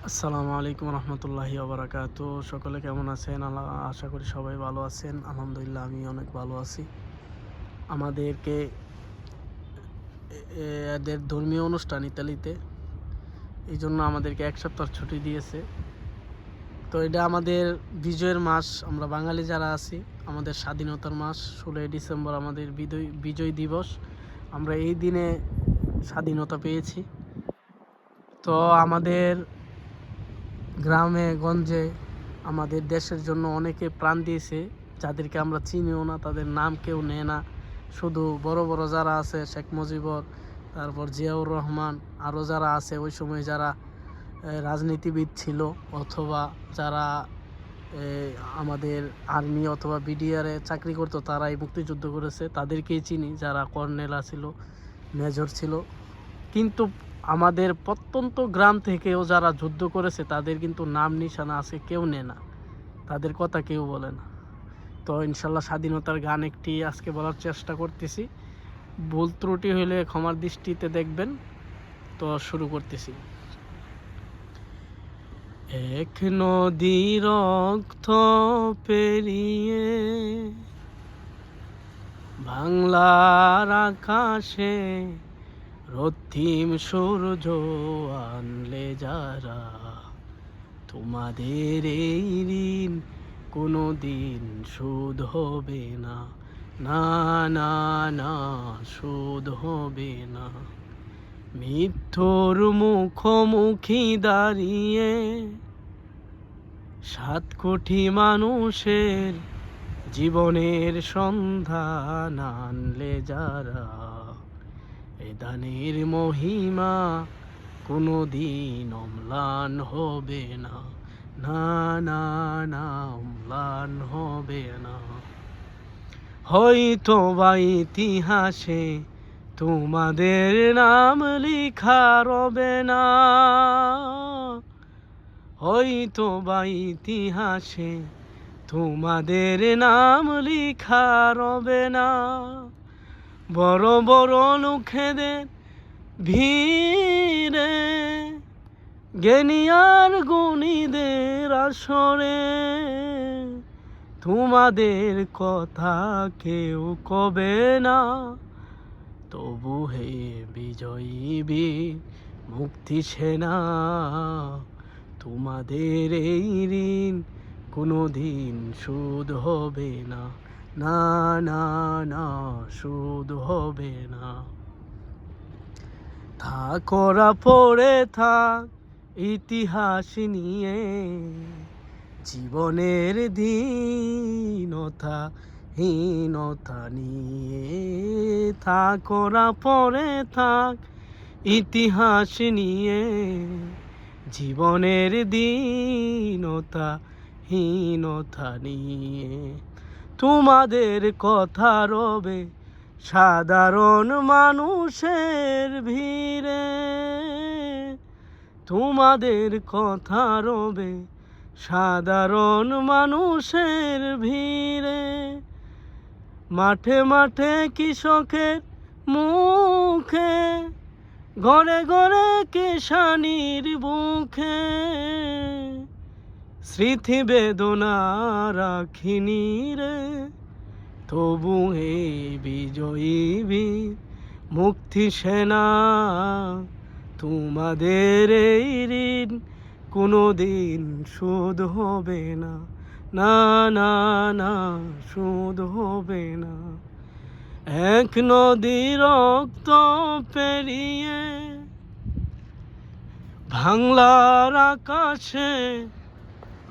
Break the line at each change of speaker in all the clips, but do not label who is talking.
আসসালামু আলাইকুম রহমতুল্লাহি ওবরাকাতু। সকলে কেমন আছেন? আশা করি সবাই ভালো আছেন। আলহামদুলিল্লাহ আমি অনেক ভালো আছি। আমাদেরকে এদের ধর্মীয় অনুষ্ঠান ইতালিতে, এই জন্য আমাদেরকে 1 সপ্তাহ ছুটি দিয়েছে। তো এটা আমাদের বিজয়ের মাস। আমরা বাঙালি যারা আছি, আমাদের স্বাধীনতার মাস 16ই ডিসেম্বর আমাদের বিজয় দিবস। আমরা এই দিনে স্বাধীনতা পেয়েছি। তো আমাদের গ্রামে গঞ্জে আমাদের দেশের জন্য অনেকে প্রাণ দিয়েছে, যাদেরকে আমরা চিনিও না, তাদের নাম কেউ নেয় না। শুধু বড় বড় যারা আছে, শেখ মুজিবর, তারপর জিয়াউর রহমান, আরও যারা আছে ওই সময় যারা রাজনীতিবিদ ছিল, অথবা যারা আমাদের আর্মি অথবা বিডিআরে চাকরি করতো, তারাই মুক্তিযুদ্ধ করেছে, তাদেরকেই চিনি, যারা কর্নেল ছিল, মেজর ছিল। কিন্তু আমাদের প্রত্যন্ত গ্রাম থেকেও যারা যুদ্ধ করেছে তাদের কিন্তু নাম নিশানা আছে, কেউ নেয় না, তাদের কথা কেউ বলে না। তো ইনশাল্লাহ স্বাধীনতার গান একটি আজকে বলার চেষ্টা করতেছি। ভুল ত্রুটি হলে ক্ষমার দৃষ্টিতে দেখবেন। তো শুরু করতেছি। এক নদী রক্ত পেরিয়ে বাংলার আকাশে রক্তিম সূর্য আনলে যারা, তোমাদের এই ঋণ কোনো দিন শোধ হবে না, না না না, শোধ হবে না। মৃত্যুর মুখোমুখি দাঁড়িয়ে 7 কোটি মানুষের জীবনের সন্ধান আনলে যারা, এ দানের মহিমা কোনো দিন অম্লান হবে না, না না না, অম্লান হবে না। হয়তো বা ইতিহাসে তোমাদের নাম লেখা রবে না, হয়তো বা ইতিহাসে তোমাদের নাম লেখা রবে না। বড় বড় লোকেদের ভিড়ে, জ্ঞানী আর গুণীদের আসরে, তোমাদের কথা কেউ কবে না। তবু হে বিজয়ী বীর মুক্তি সেনা, তোমাদের এই ঋণ কোনো দিন শোধ হবে না, না না না, শোধ হবে না। থাকরা পড়ে থাক ইতিহাস নিয়ে, জীবনের দীনতা হীনতা নিয়ে। থাকরা পড়ে থাক ইতিহাস নিয়ে, জীবনের দীনতা হীনতা নিয়ে। তোমাদের কথা রবে সাধারণ মানুষের ভিড়ে, তোমাদের কথা রবে সাধারণ মানুষের ভিড়ে। মাঠে মাঠে কৃষকের মুখে, ঘরে ঘরে কিষানির বুকে, স্মৃতি বেদনা রাখিনি রে। তবু হে বিজয়ী বীর মুক্তি সেনা, তোমাদের এই ঋণ কোনো দিন শোধ হবে না, না না না, শোধ হবে না। এক নদী রক্ত পেরিয়ে বাংলার আকাশে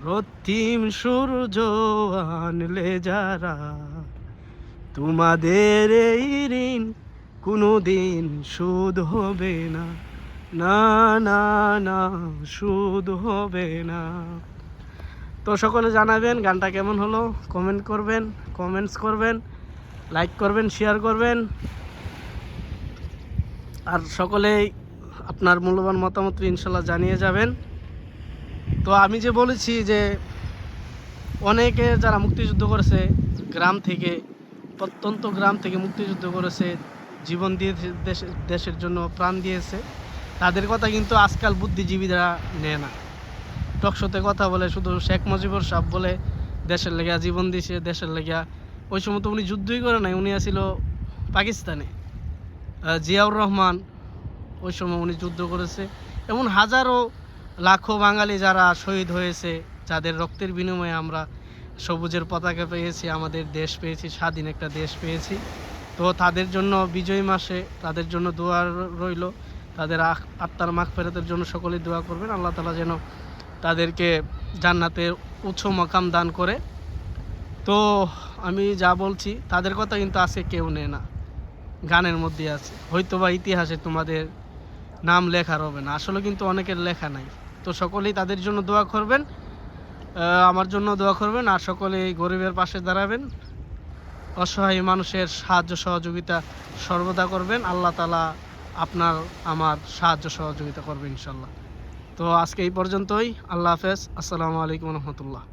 রক্তিম সূর্য আনলে যারা, তোমাদের এই ঋণ কোনো দিন শোধ হবে না, না না না, শোধ হবে না। তো সকলে জানাবেন গানটা কেমন হলো, কমেন্ট করবেন, কমেন্টস করবেন, লাইক করবেন, শেয়ার করবেন। আর সকলেই আপনার মূল্যবান মতামত ইনশাল্লাহ জানিয়ে যাবেন। তো আমি যে বলেছি যে অনেকে যারা মুক্তিযুদ্ধ করেছে, গ্রাম থেকে, প্রত্যন্ত গ্রাম থেকে মুক্তিযুদ্ধ করেছে, জীবন দিয়ে দেশের জন্য প্রাণ দিয়েছে, তাদের কথা কিন্তু আজকাল বুদ্ধিজীবীরা নেয় না। টকশোতে কথা বলে শুধু শেখ মুজিবুর সাহেব বলে দেশের লেগা জীবন দিছে, দেশের লেগা। ওই সময় তো উনি যুদ্ধই করে নাই, উনি আসিল পাকিস্তানে। জিয়াউর রহমান ওই সময় উনি যুদ্ধ করেছে। এমন হাজারো লাখো বাঙালি যারা শহীদ হয়েছে, যাদের রক্তের বিনিময়ে আমরা সবুজের পতাকা পেয়েছি, আমাদের দেশ পেয়েছি, স্বাধীন একটা দেশ পেয়েছি। তো তাদের জন্য বিজয় মাসে তাদের জন্য দোয়া রইল, তাদের আত্মার মাগফিরাতের জন্য সকলেই দোয়া করবেন। আল্লাহ তাআলা যেন তাদেরকে জান্নাতের উচ্চ মাকাম দান করে। তো আমি যা বলছি তাদের কথা কিন্তু আজকে কেউ নেয় না, গানের মধ্যে আছে, হয়তো বা ইতিহাসে তোমাদের নাম লেখা হবে না, আসলে কিন্তু অনেকের লেখা নাই। তো সকলেই তাদের জন্য দোয়া করবেন, আমার জন্য দোয়া করবেন, আর সকলেই গরিবের পাশে দাঁড়াবেন, অসহায় মানুষের সাহায্য সহযোগিতা সর্বদা করবেন। আল্লাহ তাআলা আপনার আমার সাহায্য সহযোগিতা করবে ইনশাল্লাহ। তো আজকে এই পর্যন্তই। আল্লাহ হাফেজ। আসসালামু আলাইকুম রহমতুল্লাহ।